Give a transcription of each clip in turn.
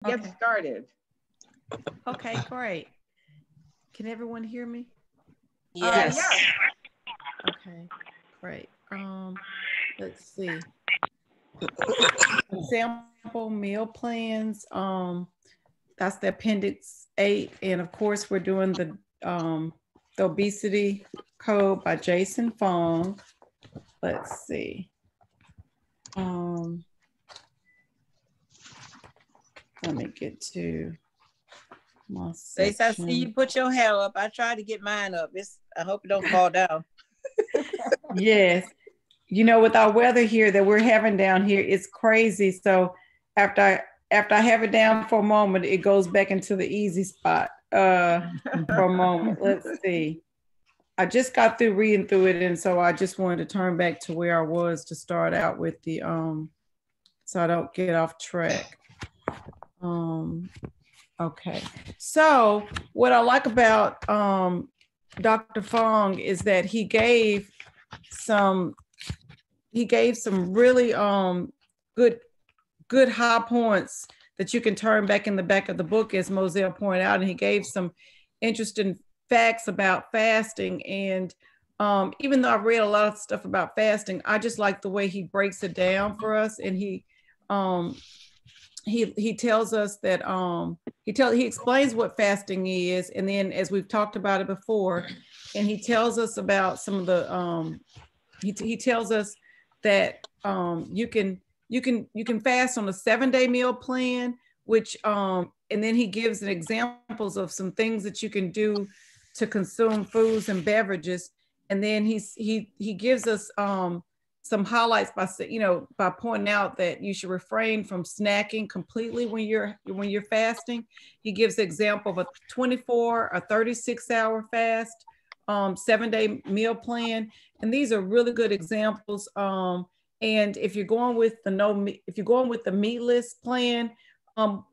get started. Okay, great. Can everyone hear me? Yes. Yeah. Okay, great. Let's see. Sample meal plans. That's the Appendix 8, and of course, we're doing the Obesity Code by Jason Fung. Let's see. Let me get to my section. Stacey, I see you put your hair up. I tried to get mine up. I hope it don't fall down. Yes. You know, with our weather here that we're having down here, it's crazy. So after I have it down for a moment, it goes back into the easy spot for a moment. Let's see. I just got through reading through it, and so I just wanted to turn back to where I was to start out with the so I don't get off track. Okay. So what I like about Dr. Fung is that he gave some really good high points that you can turn back in the back of the book, as Moselle pointed out, and he gave some interesting facts about fasting. And even though I've read a lot of stuff about fasting, I just like the way he breaks it down for us. And he tells us that he explains what fasting is, and then, as we've talked about it before, and he tells us about some of the he tells us that you can fast on a 7-day meal plan, which and then he gives examples of some things that you can do to consume foods and beverages. And then he gives us some highlights by pointing out that you should refrain from snacking completely when you're fasting. He gives the example of a 24 or 36-hour fast, 7-day meal plan, and these are really good examples. And if you're going with the meatless plan,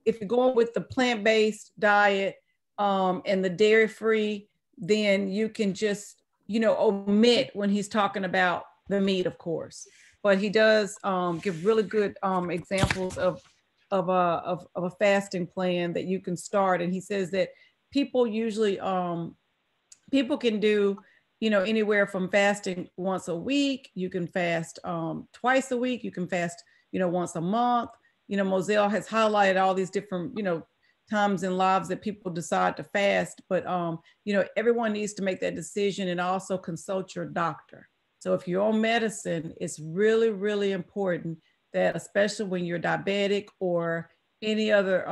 if you're going with the plant-based diet and the dairy-free, then you can just omit when he's talking about the meat, of course. But he does give really good examples of a fasting plan that you can start. And he says that people usually people can do anywhere from fasting once a week. You can fast twice a week. You can fast once a month. Moselle has highlighted all these different times in lives that people decide to fast, but everyone needs to make that decision and also consult your doctor. So if you're on medicine, it's really, really important that, especially when you're diabetic or any other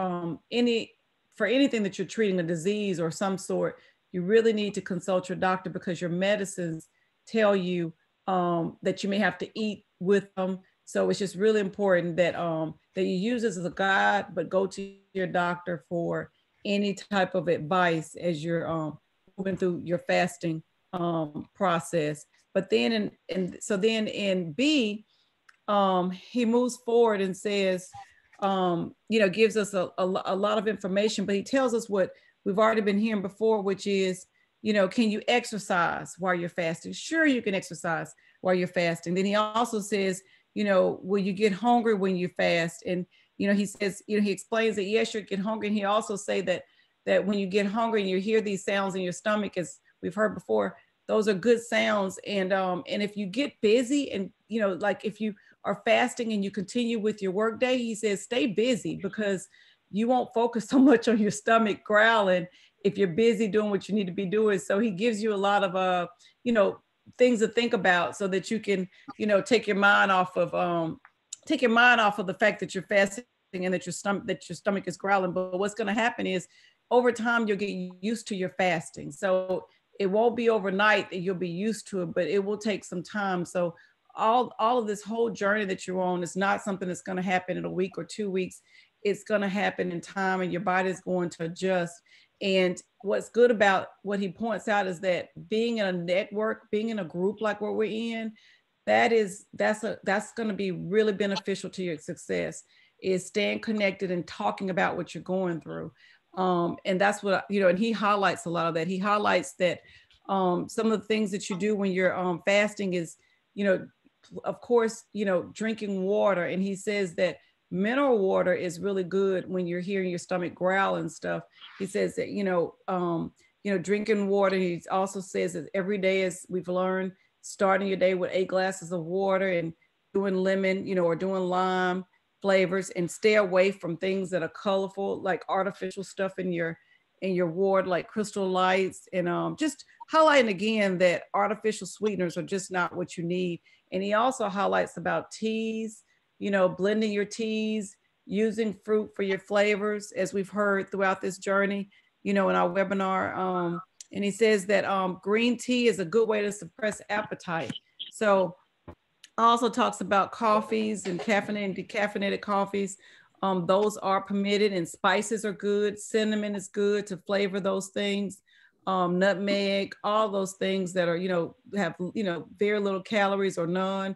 for anything that you're treating, a disease or some sort, you really need to consult your doctor, because your medicines tell you that you may have to eat with them. So it's just really important that that you use this as a guide, but go to your doctor for any type of advice as you're moving through your fasting process. But then in B, he moves forward and says, gives us a lot of information, but he tells us what we've already been hearing before, which is, can you exercise while you're fasting? Sure, you can exercise while you're fasting. Then he also says, will you get hungry when you fast? And, he says, he explains that, yes, you get hungry. And he also say that when you get hungry and you hear these sounds in your stomach, as we've heard before, those are good sounds. And if you get busy and, like if you are fasting and you continue with your work day, he says, stay busy, because you won't focus so much on your stomach growling if you're busy doing what you need to be doing. So he gives you a lot of, things to think about, so that you can, take your mind off of the fact that you're fasting and that your stomach is growling. But what's going to happen is, over time, you'll get used to your fasting. So it won't be overnight that you'll be used to it, but it will take some time. So all of this whole journey that you're on is not something that's going to happen in a week or 2 weeks. It's going to happen in time, and your body is going to adjust. And what's good about what he points out is that being in a network, being in a group like what we're in, that's going to be really beneficial to your success, is staying connected and talking about what you're going through. And that's what, and he highlights a lot of that. He highlights that some of the things that you do when you're fasting is, of course, drinking water. And he says that mineral water is really good when you're hearing your stomach growl and stuff. He says that, drinking water. He also says that every day, as we've learned, starting your day with 8 glasses of water and doing lemon, or doing lime flavors, and stay away from things that are colorful, like artificial stuff in your ward, like crystal lights, and just highlighting again that artificial sweeteners are just not what you need. And he also highlights about teas, blending your teas, using fruit for your flavors, as we've heard throughout this journey, in our webinar. And he says that green tea is a good way to suppress appetite. So also talks about coffees and caffeinated and decaffeinated coffees. Those are permitted, and spices are good. Cinnamon is good to flavor those things. Nutmeg, all those things that are, have, very little calories or none.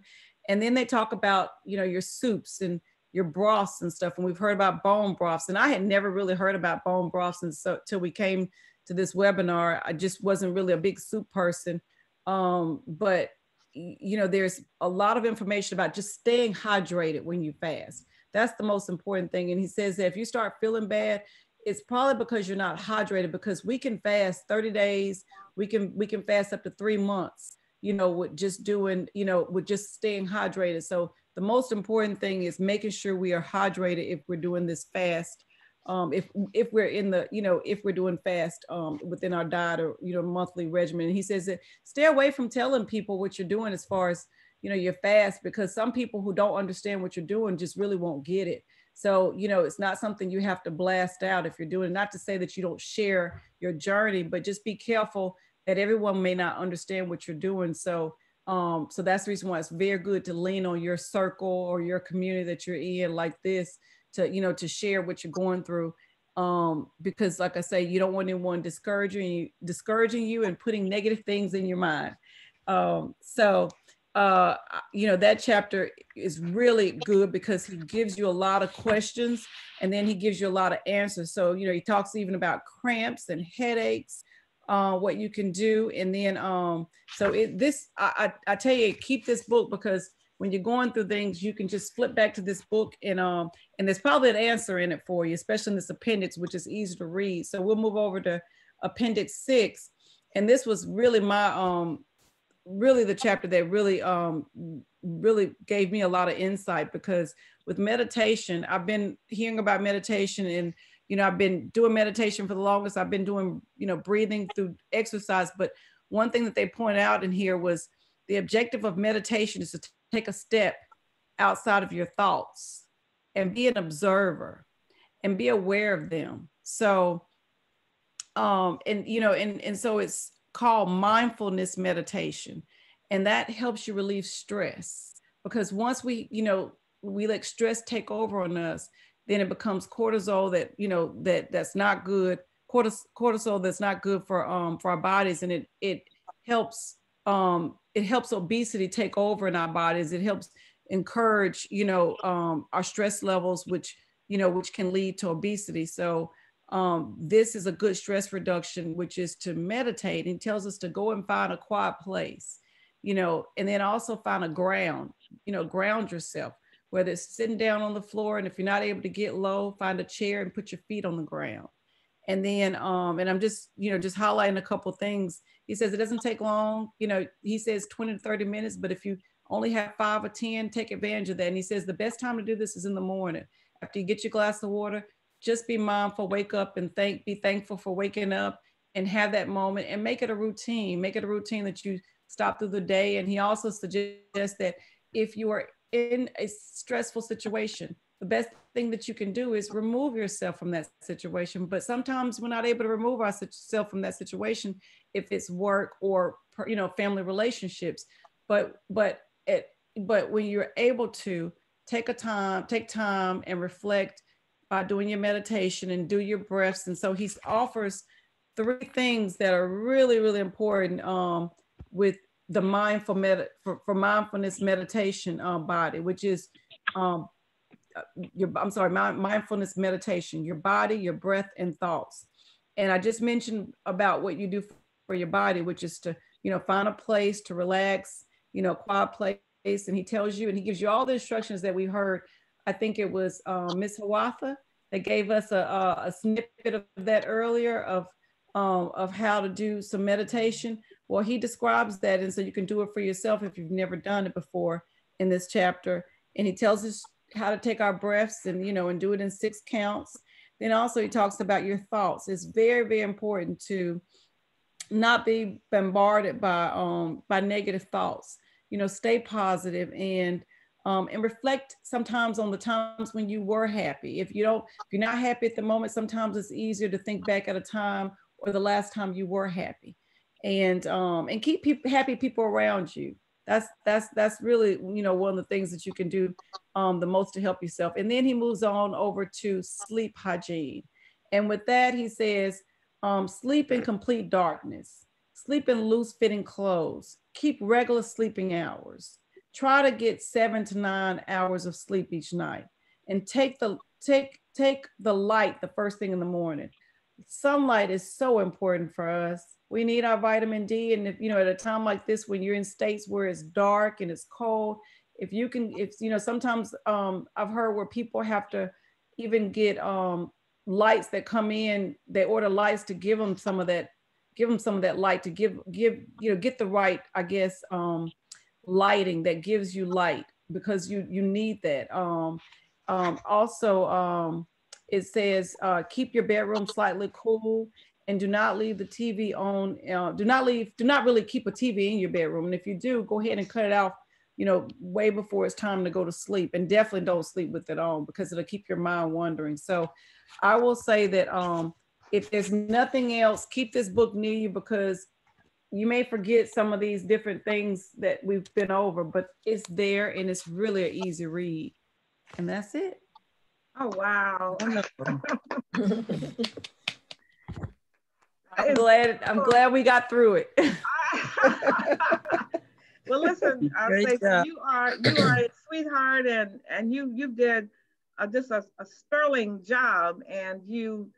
And then they talk about, your soups and your broths and stuff. And we've heard about bone broths. And I had never really heard about bone broths until we came to this webinar. I just wasn't really a big soup person. But there's a lot of information about just staying hydrated when you fast. That's the most important thing. And he says that if you start feeling bad, it's probably because you're not hydrated, because we can fast 30 days. We can fast up to 3 months, with just doing, with just staying hydrated. So the most important thing is making sure we are hydrated if we're doing this fast. If we're in the, if we're doing fast within our diet or, monthly regimen. And he says that stay away from telling people what you're doing as far as, your fast, because some people who don't understand what you're doing just really won't get it. So, it's not something you have to blast out if you're doing, not to say that you don't share your journey, but just be careful that everyone may not understand what you're doing. So, so that's the reason why it's very good to lean on your circle or your community that you're in like this, to, to share what you're going through. Because like I say, you don't want anyone discouraging you and putting negative things in your mind. That chapter is really good because he gives you a lot of questions and then he gives you a lot of answers. So, he talks even about cramps and headaches, what you can do. And then, I tell you, keep this book, because when you're going through things, you can just flip back to this book and there's probably an answer in it for you, especially in this appendix, which is easy to read. So we'll move over to Appendix 6. And this was really my, really the chapter that really gave me a lot of insight, because with meditation, I've been hearing about meditation and, I've been doing meditation for the longest. I've been doing, breathing through exercise. But one thing that they pointed out in here was the objective of meditation is to take a step outside of your thoughts and be an observer and be aware of them. So, so it's called mindfulness meditation. And that helps you relieve stress, because once we let stress take over on us, then it becomes cortisol that's not good. Cortisol that's not good for our bodies. And it helps obesity take over in our bodies. It helps encourage, our stress levels, which can lead to obesity. So this is a good stress reduction, which is to meditate. He tells us to go and find a quiet place, and then also find a ground yourself, whether it's sitting down on the floor. And if you're not able to get low, find a chair and put your feet on the ground. And then, and I'm just highlighting a couple things. He says it doesn't take long. He says 20 to 30 minutes, but if you only have 5 or 10, take advantage of that. And he says the best time to do this is in the morning. After you get your glass of water, just be mindful, wake up and be thankful for waking up and have that moment and make it a routine. Make it a routine that you stop through the day. And he also suggests that if you are in a stressful situation, the best thing that you can do is remove yourself from that situation. But sometimes we're not able to remove ourselves from that situation if it's work or, family relationships. But when you're able to take time and reflect by doing your meditation and do your breaths. And so he offers 3 things that are really, really important with the mindfulness meditation body, which is mindfulness meditation, your body, your breath, and thoughts. And I just mentioned about what you do for your body, which is to, find a place to relax, quiet place. And he tells you, and he gives you all the instructions that we heard I think it was Miss Hawatha that gave us a snippet of that earlier of how to do some meditation. Well, he describes that, and so you can do it for yourself if you've never done it before in this chapter. And he tells us how to take our breaths and, you know, and do it in 6 counts. Then also he talks about your thoughts. It's very, very important to not be bombarded by negative thoughts. You know, stay positive and reflect sometimes on the times when you were happy. If you're not happy at the moment, sometimes it's easier to think back at a time or the last time you were happy, and keep happy people around you. That's really, you know, one of the things that you can do the most to help yourself. And then he moves on over to sleep hygiene. And with that, he says, sleep in complete darkness, sleep in loose fitting clothes, keep regular sleeping hours, try to get 7 to 9 hours of sleep each night, and take the light the first thing in the morning. Sunlight is so important for us. We need our vitamin D. And if, you know, at a time like this, when you're in states where it's dark and it's cold, if you know, sometimes I've heard where people have to even get lights that come in, they order lights to give them some of that light, to give, you know, get the right, I guess, lighting that gives you light, because you need that. Also, it says, keep your bedroom slightly cool, and do not leave the TV on. Do not really keep a TV in your bedroom. And if you do, go ahead and cut it off, you know, way before it's time to go to sleep. And definitely don't sleep with it on, because it'll keep your mind wandering. So I will say that if there's nothing else, keep this book near you, because you may forget some of these different things that we've been over, but it's there and it's really an easy read. And that's it. Oh, wow. I'm glad we got through it. Well, listen, Stacey, you are a sweetheart, and you did just a sterling job, and you